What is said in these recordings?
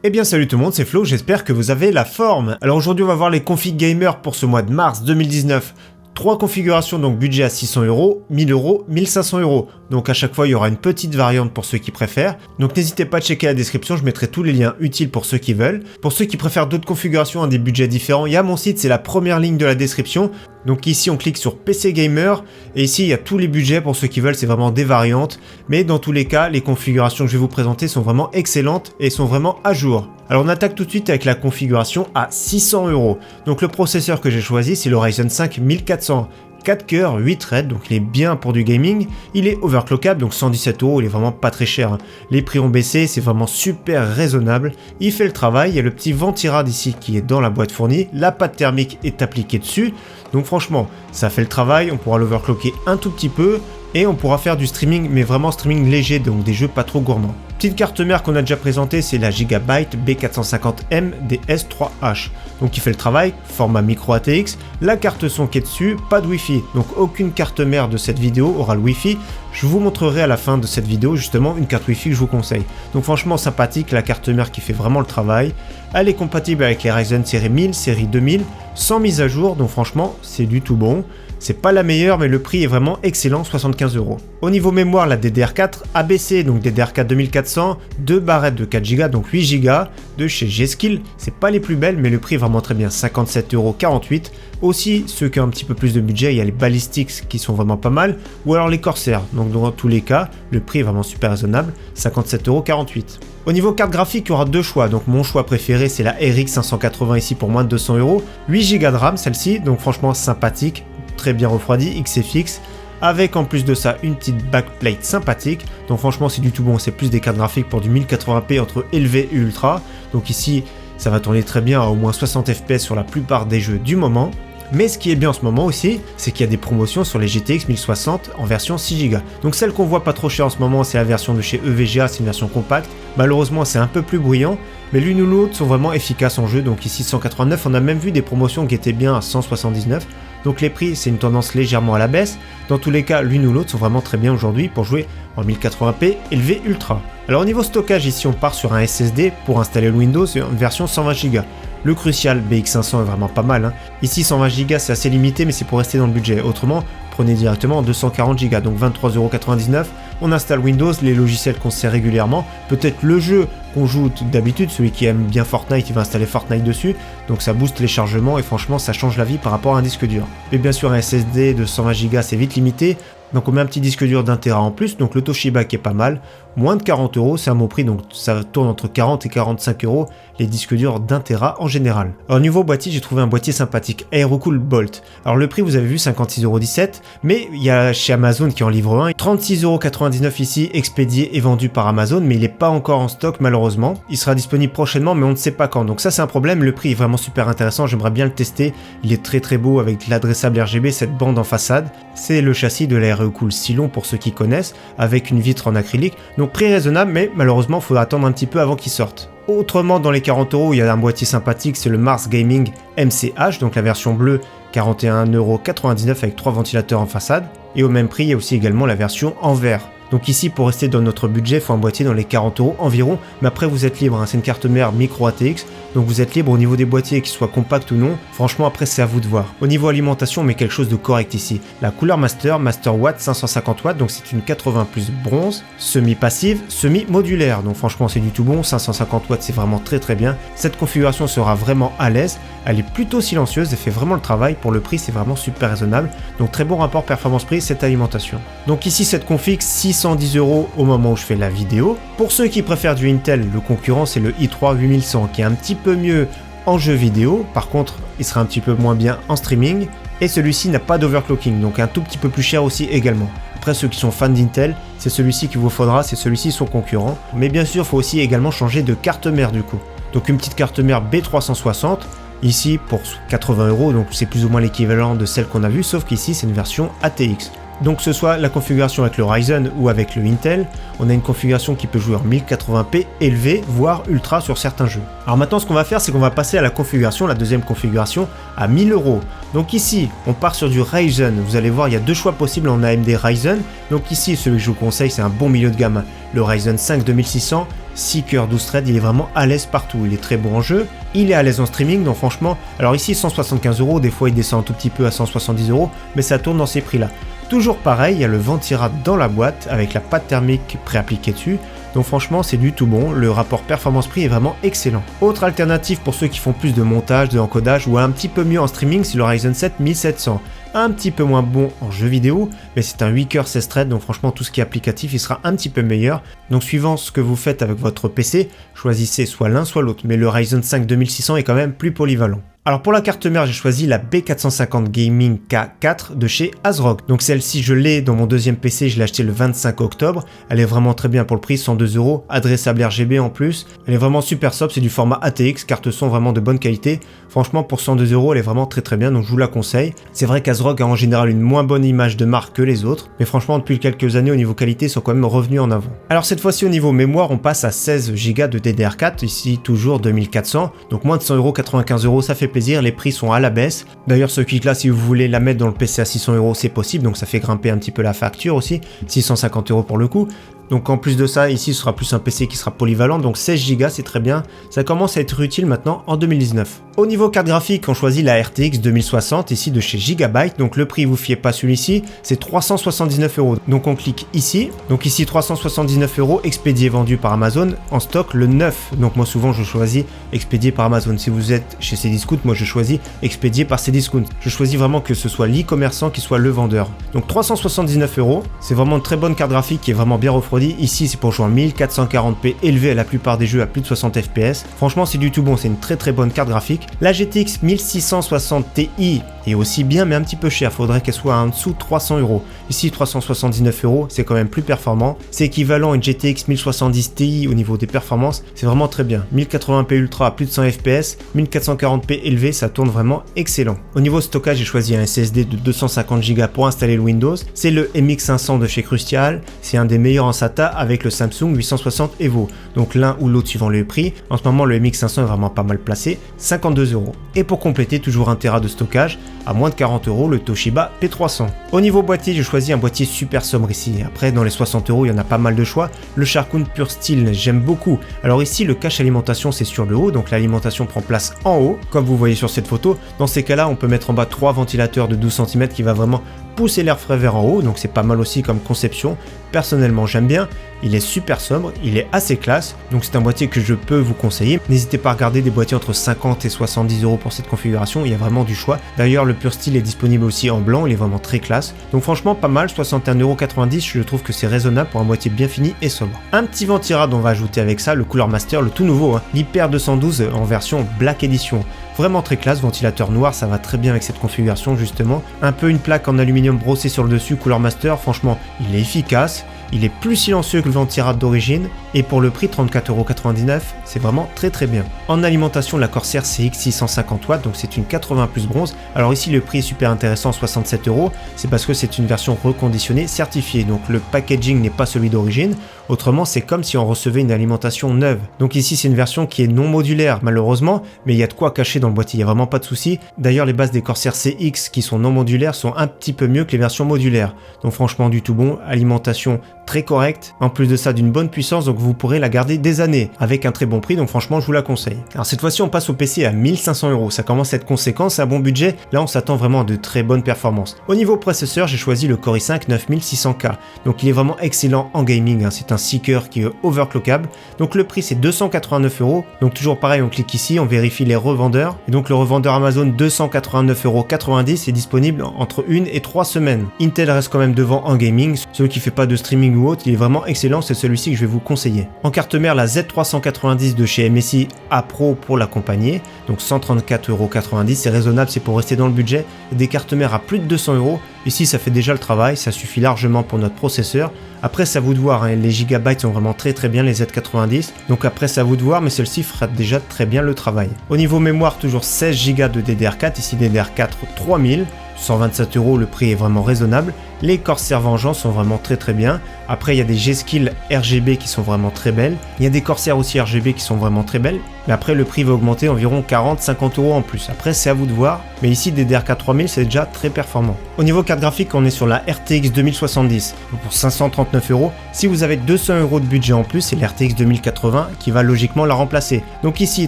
Eh bien salut tout le monde, c'est Flo, j'espère que vous avez la forme. Alors aujourd'hui on va voir les configs gamer pour ce mois de mars 2019. 3 configurations, donc budget à 600 €, 1000 €, 1500 €. Donc à chaque fois il y aura une petite variante pour ceux qui préfèrent. Donc n'hésitez pas à checker la description, je mettrai tous les liens utiles pour ceux qui veulent. Pour ceux qui préfèrent d'autres configurations à des budgets différents, il y a mon site, c'est la première ligne de la description. Donc ici on clique sur PC Gamer et ici il y a tous les budgets pour ceux qui veulent, c'est vraiment des variantes. Mais dans tous les cas, les configurations que je vais vous présenter sont vraiment excellentes et sont vraiment à jour. Alors on attaque tout de suite avec la configuration à 600 €. Donc le processeur que j'ai choisi c'est le Ryzen 5 1400. 4 cœurs, 8 threads, donc il est bien pour du gaming. Il est overclockable, donc 117 €, il est vraiment pas très cher. Les prix ont baissé, c'est vraiment super raisonnable. Il fait le travail, il y a le petit ventirad ici qui est dans la boîte fournie. La pâte thermique est appliquée dessus. Donc franchement, ça fait le travail, on pourra l'overclocker un tout petit peu. Et on pourra faire du streaming, mais vraiment streaming léger, donc des jeux pas trop gourmands. Petite carte mère qu'on a déjà présentée, c'est la Gigabyte B450M DS3H. Donc il fait le travail, format micro ATX, la carte son qui est dessus, pas de Wi-Fi. Donc aucune carte mère de cette vidéo aura le Wi-Fi. Je vous montrerai à la fin de cette vidéo justement une carte Wi-Fi que je vous conseille. Donc franchement sympathique, la carte mère qui fait vraiment le travail. Elle est compatible avec les Ryzen série 1000, série 2000, sans mise à jour, donc franchement c'est du tout bon. C'est pas la meilleure, mais le prix est vraiment excellent, 75 €. Au niveau mémoire, la DDR4 ABC, donc DDR4 2400, 2 barrettes de 4 Go, donc 8 Go, de chez G-Skill. C'est pas les plus belles, mais le prix est vraiment très bien, 57,48 €. Aussi, ceux qui ont un petit peu plus de budget, il y a les Ballistics qui sont vraiment pas mal, ou alors les Corsair. Donc dans tous les cas, le prix est vraiment super raisonnable, 57,48 €. Au niveau carte graphique, il y aura deux choix. Donc mon choix préféré, c'est la RX 580 ici pour moins de 200 €. 8 Go de RAM celle-ci, donc franchement sympathique. Très bien refroidi, XFX, avec en plus de ça une petite backplate sympathique. Donc franchement c'est du tout bon, c'est plus des cartes graphiques pour du 1080p entre élevé et ultra. Donc ici ça va tourner très bien à au moins 60 fps sur la plupart des jeux du moment. Mais ce qui est bien en ce moment aussi, c'est qu'il y a des promotions sur les GTX 1060 en version 6 Go. Donc celle qu'on voit pas trop cher en ce moment, c'est la version de chez EVGA, c'est une version compacte. Malheureusement c'est un peu plus bruyant, mais l'une ou l'autre sont vraiment efficaces en jeu. Donc ici 189, on a même vu des promotions qui étaient bien à 179. Donc les prix, c'est une tendance légèrement à la baisse. Dans tous les cas, l'une ou l'autre sont vraiment très bien aujourd'hui pour jouer en 1080p élevé ultra. Alors au niveau stockage, ici on part sur un SSD pour installer le Windows, c'est une version 120 Go. Le Crucial BX500 est vraiment pas mal. Ici 120 Go c'est assez limité, mais c'est pour rester dans le budget. Autrement, prenez directement en 240 Go, donc 23,99 €. On installe Windows, les logiciels qu'on sert régulièrement, peut-être le jeu qu'on joue d'habitude, celui qui aime bien Fortnite, il va installer Fortnite dessus, donc ça booste les chargements et franchement ça change la vie par rapport à un disque dur. Mais bien sûr un SSD de 120 Go c'est vite limité, donc on met un petit disque dur d'1 Tera en plus, donc le Toshiba qui est pas mal, moins de 40 €, c'est un bon prix, donc ça tourne entre 40 et 45 € les disques durs d'1 Tera en général. Alors niveau boîtier, j'ai trouvé un boîtier sympathique, Aerocool Bolt. Alors le prix vous avez vu 56,17 €, mais il y a chez Amazon qui en livre un, 36,99 € ici, expédié et vendu par Amazon, mais il n'est pas encore en stock malheureusement. Il sera disponible prochainement, mais on ne sait pas quand, donc ça c'est un problème. Le prix est vraiment super intéressant, j'aimerais bien le tester. Il est très très beau avec l'adressable RGB, cette bande en façade. C'est le châssis de l'Aerocool Silon pour ceux qui connaissent, avec une vitre en acrylique. Donc prix raisonnable, mais malheureusement il faudra attendre un petit peu avant qu'il sorte. Autrement, dans les 40 €, il y a un boîtier sympathique, c'est le Mars Gaming MCH, donc la version bleue, 41,99 € avec 3 ventilateurs en façade. Et au même prix, il y a aussi également la version en verre. Donc ici, pour rester dans notre budget, il faut un boîtier dans les 40 € environ, mais après vous êtes libre, c'est une carte mère micro ATX, donc vous êtes libre au niveau des boîtiers, qu'ils soient compacts ou non. Franchement, après c'est à vous de voir. Au niveau alimentation, on met quelque chose de correct ici. La couleur Master Watt 550 watts, donc c'est une 80 plus bronze, semi-passive, semi-modulaire. Donc franchement, c'est du tout bon, 550 watts, c'est vraiment très très bien. Cette configuration sera vraiment à l'aise, elle est plutôt silencieuse et fait vraiment le travail. Pour le prix, c'est vraiment super raisonnable. Donc très bon rapport performance-prix, cette alimentation. Donc ici, cette config, 610 € au moment où je fais la vidéo. Pour ceux qui préfèrent du Intel, le concurrent, c'est le i3 8100 qui est un petit peu mieux en jeu vidéo. Par contre, il sera un petit peu moins bien en streaming. Et celui-ci n'a pas d'overclocking, donc un tout petit peu plus cher aussi également. Après, ceux qui sont fans d'Intel, c'est celui-ci qu'il vous faudra, c'est celui-ci son concurrent. Mais bien sûr, il faut aussi également changer de carte mère du coup. Donc une petite carte mère B360. Ici pour 80 €, donc c'est plus ou moins l'équivalent de celle qu'on a vue, sauf qu'ici c'est une version ATX. Donc que ce soit la configuration avec le Ryzen ou avec le Intel, on a une configuration qui peut jouer en 1080p élevé, voire ultra sur certains jeux. Alors maintenant ce qu'on va faire, c'est qu'on va passer à la configuration, la deuxième configuration, à 1000 €. Donc ici, on part sur du Ryzen. Vous allez voir, il y a deux choix possibles en AMD Ryzen. Donc ici, celui que je vous conseille, c'est un bon milieu de gamme. Le Ryzen 5 2600, 6 cœurs 12 threads, il est vraiment à l'aise partout. Il est très bon en jeu, il est à l'aise en streaming, donc franchement, alors ici 175 €, des fois il descend un tout petit peu à 170 €, mais ça tourne dans ces prix-là. Toujours pareil, il y a le Ventirad dans la boîte avec la pâte thermique préappliquée dessus. Donc franchement c'est du tout bon, le rapport performance-prix est vraiment excellent. Autre alternative pour ceux qui font plus de montage, de encodage ou un petit peu mieux en streaming, c'est le Ryzen 7 1700. Un petit peu moins bon en jeu vidéo, mais c'est un 8 cœurs 16 threads, donc franchement tout ce qui est applicatif il sera un petit peu meilleur. Donc suivant ce que vous faites avec votre PC, choisissez soit l'un soit l'autre, mais le Ryzen 5 2600 est quand même plus polyvalent. Alors pour la carte mère, j'ai choisi la B450 Gaming K4 de chez ASRock. Donc celle-ci, je l'ai dans mon deuxième PC, je l'ai acheté le 25 octobre. Elle est vraiment très bien pour le prix, 102 €, adressable RGB en plus. Elle est vraiment super sobre, c'est du format ATX, carte son vraiment de bonne qualité. Franchement pour 102 €, elle est vraiment très bien, donc je vous la conseille. C'est vrai qu'ASRock a en général une moins bonne image de marque que les autres, mais franchement depuis quelques années au niveau qualité, ils sont quand même revenus en avant. Alors cette fois-ci au niveau mémoire, on passe à 16 Go de DDR4, ici toujours 2400, donc moins de 100 €, 95 €, ça fait plaisir, les prix sont à la baisse. D'ailleurs ce kit là, si vous voulez la mettre dans le PC à 600 €, c'est possible, donc ça fait grimper un petit peu la facture aussi, 650 € pour le coup. Donc en plus de ça, ici ce sera plus un PC qui sera polyvalent, donc 16 Go c'est très bien, ça commence à être utile maintenant en 2019. Au niveau carte graphique, on choisit la RTX 2060 ici de chez Gigabyte, donc le prix vous fiez pas celui-ci, c'est 379 €. Donc on clique ici, donc ici 379 €, expédié vendu par Amazon, en stock le 9, donc moi souvent je choisis expédié par Amazon. Si vous êtes chez Cdiscount, moi je choisis expédié par Cdiscount. Je choisis vraiment que ce soit l'e-commerçant qui soit le vendeur. Donc 379 €, c'est vraiment une très bonne carte graphique qui est vraiment bien refroidie. Ici c'est pour jouer en 1440p élevé à la plupart des jeux à plus de 60 fps. Franchement c'est du tout bon, c'est une très bonne carte graphique. La GTX 1660 Ti est aussi bien mais un petit peu cher, faudrait qu'elle soit en dessous de 300 €. Ici 379 €, c'est quand même plus performant. C'est équivalent à une GTX 1070 Ti au niveau des performances, c'est vraiment très bien. 1080p ultra à plus de 100 fps, 1440p élevé, ça tourne vraiment excellent. Au niveau stockage, j'ai choisi un SSD de 250 Go pour installer le Windows. C'est le MX500 de chez Crucial, c'est un des meilleurs en SATA avec le Samsung 860 Evo. Donc l'un ou l'autre suivant le prix. En ce moment le MX500 est vraiment pas mal placé, 52 €. Et pour compléter, toujours 1 Tera de stockage, à moins de 40 €, le Toshiba P300. Au niveau boîtier, j'ai choisi un boîtier super sobre ici. Après, dans les 60 €, il y en a pas mal de choix. Le Sharkoon Pure Steel, j'aime beaucoup. Alors ici, le cache alimentation, c'est sur le haut, donc l'alimentation prend place en haut, comme vous voyez sur cette photo. Dans ces cas-là, on peut mettre en bas 3 ventilateurs de 12 cm qui va vraiment pousser l'air frais vers en haut, donc c'est pas mal aussi comme conception. Personnellement j'aime bien, il est super sobre, il est assez classe, donc c'est un boîtier que je peux vous conseiller. N'hésitez pas à regarder des boîtiers entre 50 et 70 € pour cette configuration, il y a vraiment du choix. D'ailleurs le Pure Steel est disponible aussi en blanc, il est vraiment très classe. Donc franchement pas mal, 61,90 €, je trouve que c'est raisonnable pour un boîtier bien fini et sobre. Un petit Ventirad, on va ajouter avec ça le Cooler Master, le tout nouveau, l'Hyper 212 en version Black Edition. Vraiment très classe, ventilateur noir, ça va très bien avec cette configuration justement. Un peu une plaque en aluminium brossée sur le dessus, Cooler Master, franchement il est efficace. Il est plus silencieux que le Ventirad d'origine et pour le prix 34,99 €, c'est vraiment très bien. En alimentation, la Corsair CX 650 watts, donc c'est une 80 plus bronze. Alors ici le prix est super intéressant, 67 €, c'est parce que c'est une version reconditionnée certifiée, donc le packaging n'est pas celui d'origine. Autrement, c'est comme si on recevait une alimentation neuve. Donc ici, c'est une version qui est non modulaire, malheureusement, mais il y a de quoi cacher dans le boîtier, il n'y a vraiment pas de souci. D'ailleurs, les bases des Corsair CX qui sont non modulaires sont un petit peu mieux que les versions modulaires. Donc franchement, du tout bon, alimentation très correcte, en plus de ça d'une bonne puissance, donc vous pourrez la garder des années avec un très bon prix, donc franchement je vous la conseille. Alors cette fois-ci on passe au PC à 1500 €, ça commence à être conséquent, c'est un bon budget, là on s'attend vraiment à de très bonnes performances. Au niveau processeur, j'ai choisi le Core i5 9600K, donc il est vraiment excellent en gaming, c'est un 6 cœurs qui est overclockable, donc le prix c'est 289 €, donc toujours pareil, on clique ici, on vérifie les revendeurs, et donc le revendeur Amazon 289,90 € est disponible entre 1 et 3 semaines. Intel reste quand même devant en gaming, ceux qui ne font pas de streaming ou autre, il est vraiment excellent, c'est celui-ci que je vais vous conseiller. En carte mère, la Z390 de chez MSI A Pro pour l'accompagner, donc 134,90 €, c'est raisonnable, c'est pour rester dans le budget. Des cartes mères à plus de 200 €, Ici ça fait déjà le travail, ça suffit largement pour notre processeur. Après c'est à vous de voir, hein. Les gigabytes sont vraiment très bien, les Z90, donc après c'est à vous de voir, mais celle-ci fera déjà très bien le travail. Au niveau mémoire, toujours 16 Go de DDR4, ici DDR4 3000, 127 €, le prix est vraiment raisonnable. Les Corsair Vengeance sont vraiment très bien. Après il y a des G-Skill RGB qui sont vraiment très belles. Il y a des Corsair aussi RGB qui sont vraiment très belles. Mais après le prix va augmenter environ 40-50 € en plus. Après c'est à vous de voir. Mais ici DDR4 3000 c'est déjà très performant. Au niveau carte graphique, on est sur la RTX 2070 pour 539 €. Si vous avez 200 € de budget en plus, c'est l'RTX 2080 qui va logiquement la remplacer. Donc ici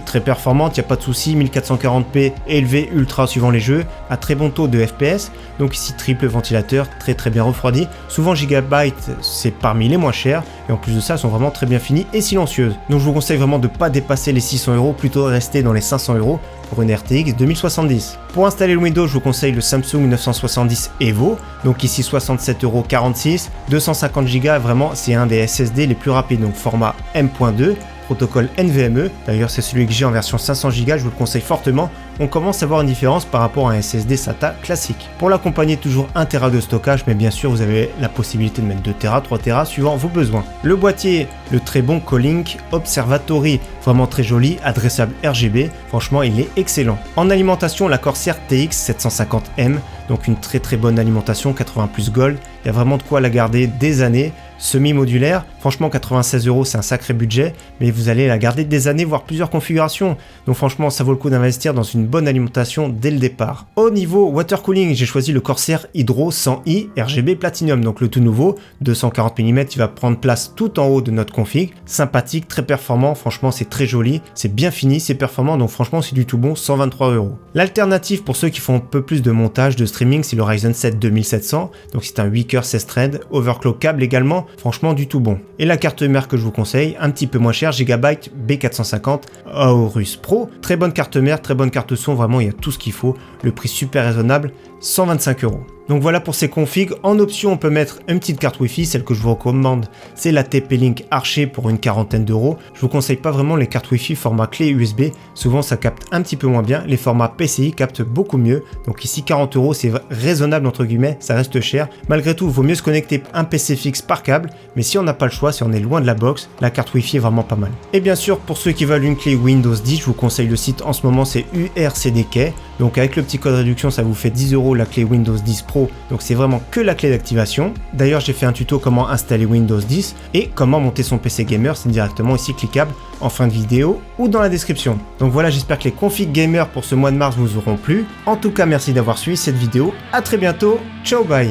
très performante, il n'y a pas de souci, 1440p élevé ultra suivant les jeux, à très bon taux de FPS. Donc ici triple ventilateur, très bien refroidi. Souvent Gigabyte c'est parmi les moins chers et en plus de ça elles sont vraiment très bien finies et silencieuses. Donc je vous conseille vraiment de ne pas dépasser les 600 €, plutôt rester dans les 500 € pour une RTX 2070. Pour installer le Windows, je vous conseille le Samsung 970 Evo. Donc ici 67,46 €, 250 Go, vraiment c'est un des SSD les plus rapides, donc format M.2. Protocole NVMe, d'ailleurs c'est celui que j'ai en version 500 Go, je vous le conseille fortement. On commence à voir une différence par rapport à un SSD SATA classique. Pour l'accompagner, toujours 1 Tera de stockage, mais bien sûr vous avez la possibilité de mettre 2 Tera, 3 Tera suivant vos besoins. Le boîtier, le très bon Colink Observatory, vraiment très joli, adressable RGB, franchement il est excellent. En alimentation, la Corsair TX 750M, donc une très bonne alimentation, 80 plus Gold, il y a vraiment de quoi la garder des années. Semi-modulaire, franchement 96 € c'est un sacré budget, mais vous allez la garder des années, voire plusieurs configurations. Donc franchement ça vaut le coup d'investir dans une bonne alimentation dès le départ. Au niveau water cooling, j'ai choisi le Corsair Hydro 100i RGB Platinum, donc le tout nouveau, 240 mm, il va prendre place tout en haut de notre config. Sympathique, très performant, franchement c'est très joli, c'est bien fini, c'est performant, donc franchement c'est du tout bon, 123 €. L'alternative pour ceux qui font un peu plus de montage, de streaming, c'est le Ryzen 7 2700, donc c'est un 8 coeurs 16 threads, overclock câble également, franchement du tout bon. Et la carte mère que je vous conseille, un petit peu moins cher, Gigabyte B450 Aorus Pro, très bonne carte mère, très bonne carte son, vraiment il y a tout ce qu'il faut, le prix super raisonnable, 125 €. Donc voilà pour ces configs. En option, on peut mettre une petite carte Wi-Fi, celle que je vous recommande, c'est la TP-Link Archer pour une quarantaine d'euros. Je vous conseille pas vraiment les cartes Wi-Fi format clé USB, souvent ça capte un petit peu moins bien, les formats PCI captent beaucoup mieux. Donc ici 40 €, c'est raisonnable entre guillemets, ça reste cher. Malgré tout, il vaut mieux se connecter un PC fixe par câble, mais si on n'a pas le choix, si on est loin de la box, la carte Wi-Fi est vraiment pas mal. Et bien sûr, pour ceux qui veulent une clé Windows 10, je vous conseille le site en ce moment, c'est URCDK. Donc avec le petit code réduction, ça vous fait 10 € la clé Windows 10 Pro, donc c'est vraiment que la clé d'activation. D'ailleurs j'ai fait un tuto comment installer Windows 10 et comment monter son PC gamer, c'est directement ici cliquable en fin de vidéo ou dans la description. Donc voilà, j'espère que les configs gamer pour ce mois de mars vous auront plu. En tout cas merci d'avoir suivi cette vidéo, à très bientôt, ciao bye.